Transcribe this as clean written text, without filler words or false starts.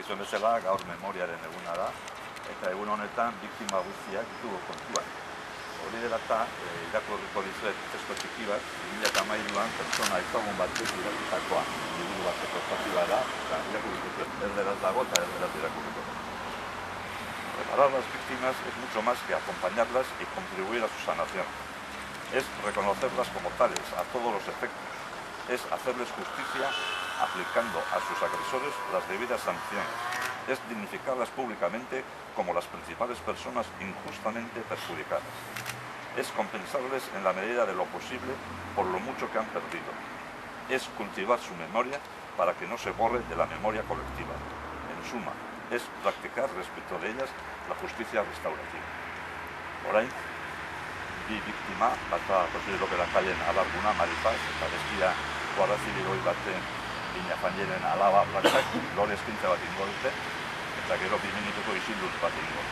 dakizuen bezala, gaur memoriaren eguna da, eta egun honetan biktima guztiak ditugu kontuan. Hori dela eta, irakurriko dizuet testo txiki bat, 2013an pertsona ezagun batek idatzitakoa, liburu bateko zati da, eta irakurriko dizuet, erderaz dago eta erderaz irakurriko. Reparar las víctimas es mucho más que acompañarlas y contribuir a su sanación. Es reconocerlas como tales, a todos los efectos. Es hacerles justicia aplicando a sus agresores las debidas sanciones. Es dignificarlas públicamente como las principales personas injustamente perjudicadas. Es compensarles en la medida de lo posible por lo mucho que han perdido. Es cultivar su memoria para que no se borre de la memoria colectiva. En suma, es practicar respecto de ellas la justicia restaurativa. Orain, bi biktima, bata Jose López Lacayen alarguna, Maripaz, eta bestia Guardia Zibiloi baten Bina Fanjeren alaba Blackak, lore eskintza bat ingo dute, eta gero 2 minutuko isildu bat ingo.